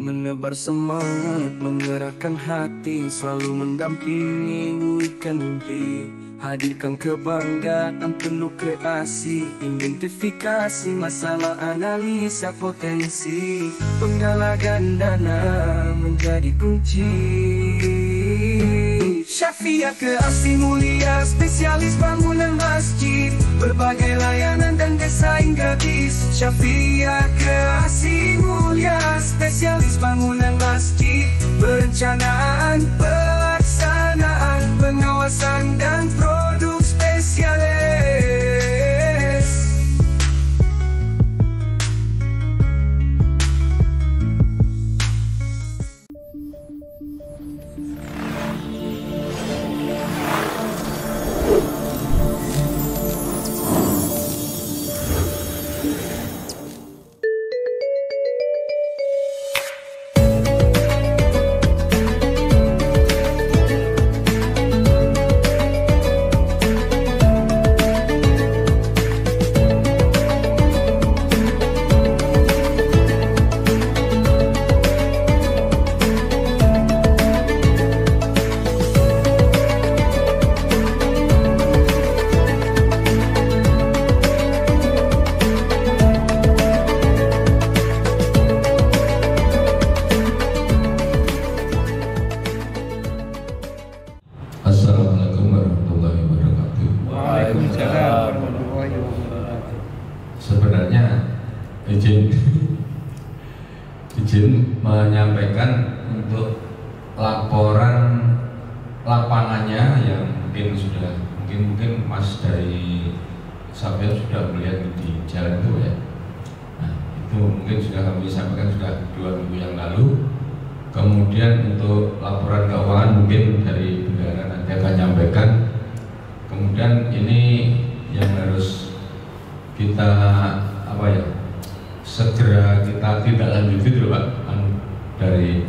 menebar semangat, menggerakkan hati, selalu mendampingi wujudkan mimpi. Hadirkan kebanggaan penuh kreasi, identifikasi masalah, analisa potensi, penggalangan dana menjadi kunci. Syafia Ke-Asih Mulia, spesialis bangunan masjid, berbagai layanan dan desain gratis. Syafia Ke-Asih Mulia, spesialis bangunan masjid, perencanaan, pelaksanaan, pengawasan dan produk spesialis. Assalamualaikum warahmatullahi wabarakatuh. Waalaikumsalam warahmatullahi wabarakatuh. Sebenarnya izin menyampaikan untuk laporan lapangannya yang mungkin Mas dari Sapian sudah melihat di jalan itu ya. Nah, itu mungkin sudah kami sampaikan sudah 2 minggu yang lalu. Kemudian untuk laporan keuangan mungkin dari bendahara nanti akan menyampaikan. Kemudian ini yang harus kita segera kita tidak lanjuti dulu Pak, dari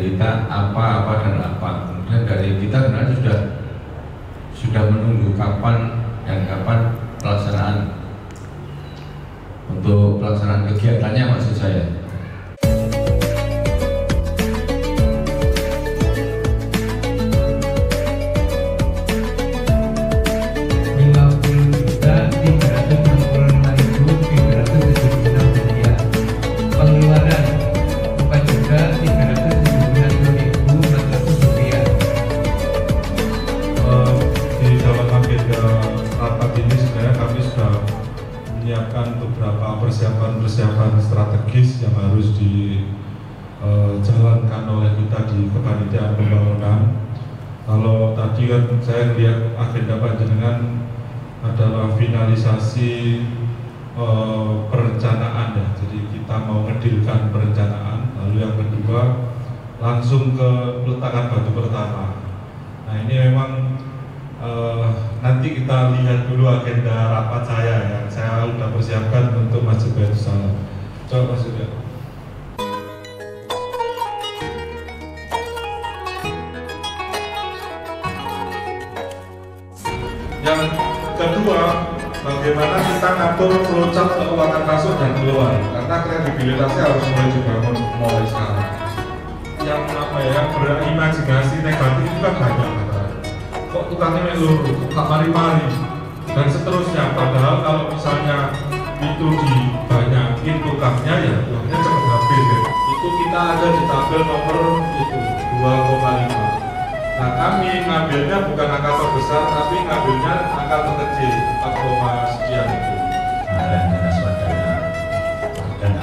kita apa dan apa. Kemudian dari kita sebenarnya sudah menunggu kapan pelaksanaan untuk pelaksanaan kegiatannya maksud saya. Menyiapkan beberapa persiapan strategis yang harus dijalankan oleh kita di kepanitiaan pembangunan. Kalau tadi kan saya lihat agenda panjenengan adalah finalisasi perencanaan ya. Jadi kita mau ngedilkan perencanaan. Lalu yang kedua langsung ke peletakan batu pertama. Nah ini memang nanti kita lihat dulu agenda rapat saya yang saya sudah persiapkan untuk Masjid Baitus Salam. Coba Mas Yuda. Yang kedua, bagaimana kita ngatur flowchart keuangan masuk dan keluar, karena kredibilitasnya harus mulai dibangun mulai sekarang. Yang berimajinasi negatif itu kan banyak. Kok tukangnya meluru, tak mari-mari dan seterusnya. Padahal kalau misalnya itu dibanyakin tukangnya ya uangnya cepat habis ya. Itu kita ada di tabel nomor itu 2,5. Nah kami ngambilnya bukan angka terbesar tapi ngambilnya angka terkecil 4, sekian itu. Dan dana swadana dan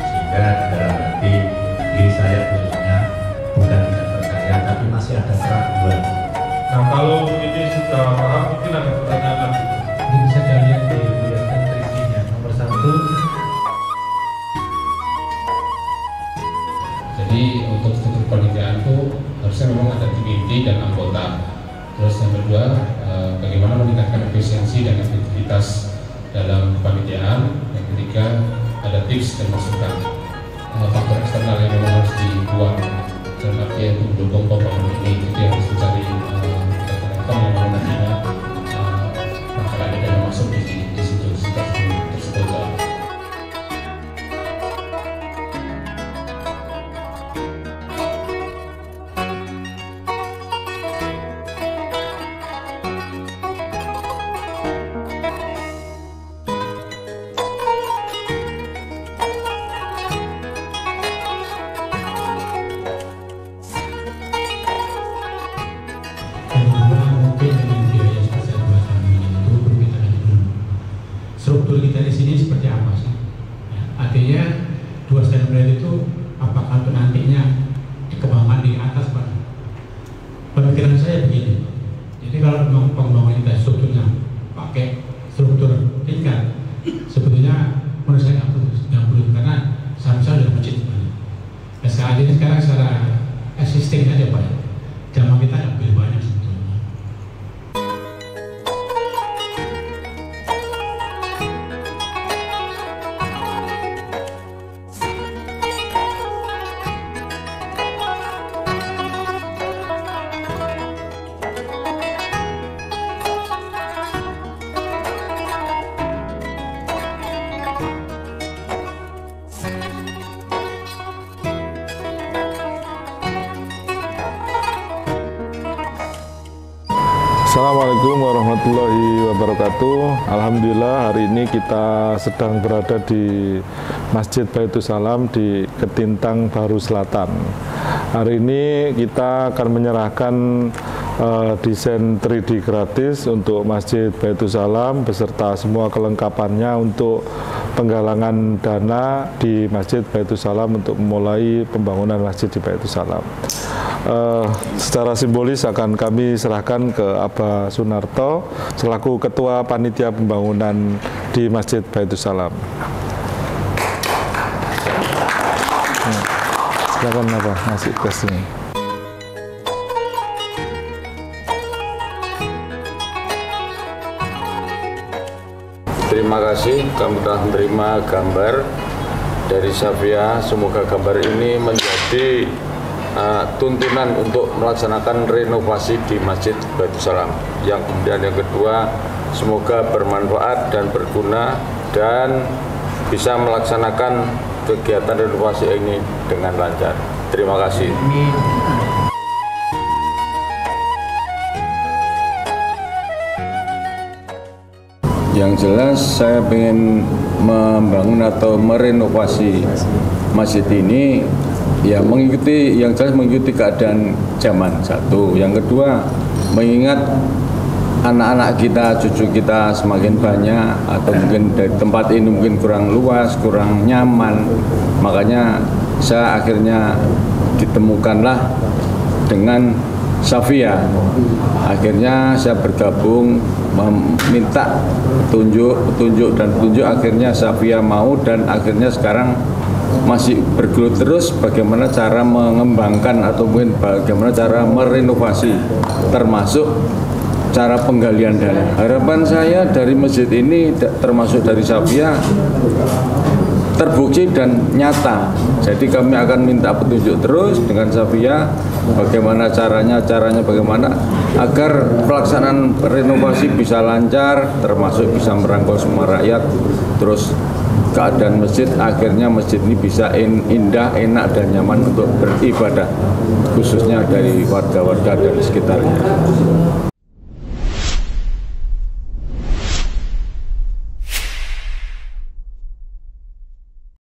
sehingga di dalam hati diri saya khususnya bukan tidak percaya tapi masih ada keraguan. Nah kalau ini sudah paham mungkin ada pertanyaan. Ini bisa kalian dilihatkan triknya. Nomor 1. Jadi untuk struktur panitiaan itu harusnya memang ada tim inti dan anggota. Terus yang kedua, bagaimana meningkatkan efisiensi dan efektivitas dalam kepanitiaan. Yang ketiga, ada tips dan masukan. Faktor eksternal yang memang harus dibuang dalam artian untuk mendukung pembangunan ini. Jadi harus mencari rekan yang mau nantinya bakal ada dana masuk di situ tersebut. ini sekarang secara existing aja Pak. Jamaah kita nggak begitu banyak sebetulnya. Assalamualaikum warahmatullahi wabarakatuh. Alhamdulillah hari ini kita sedang berada di Masjid Baitus Salam di Ketintang Baru Selatan. Hari ini kita akan menyerahkan desain 3D gratis untuk Masjid Baitus Salam beserta semua kelengkapannya untuk penggalangan dana di Masjid Baitus Salam untuk memulai pembangunan masjid di Baitus Salam. Secara simbolis akan kami serahkan ke Aba Sunarto selaku Ketua Panitia Pembangunan di Masjid Baitus Salam. Silakan Abah ngasih tugasnya. Terima kasih, kami telah menerima gambar dari Safia. Semoga gambar ini menjadi tuntunan untuk melaksanakan renovasi di Masjid Baitus Salam. Yang kemudian yang kedua, semoga bermanfaat dan berguna dan bisa melaksanakan kegiatan renovasi ini dengan lancar. Terima kasih. Yang jelas saya ingin membangun atau merenovasi masjid ini ya mengikuti keadaan zaman satu. Yang kedua, mengingat anak-anak kita, cucu kita semakin banyak atau mungkin dari tempat ini mungkin kurang luas, kurang nyaman. Makanya saya akhirnya ditemukanlah dengan Safia. Akhirnya saya bergabung meminta petunjuk, akhirnya Safia mau dan akhirnya sekarang masih bergelut terus bagaimana cara mengembangkan atau mungkin bagaimana cara merenovasi termasuk cara penggalian dana. Harapan saya dari masjid ini termasuk dari Safia terbukti dan nyata. Jadi kami akan minta petunjuk terus dengan Safia bagaimana caranya bagaimana agar pelaksanaan renovasi bisa lancar termasuk bisa merangkul semua rakyat. Terus keadaan masjid akhirnya masjid ini bisa indah, enak dan nyaman untuk beribadah khususnya dari warga-warga dan sekitarnya.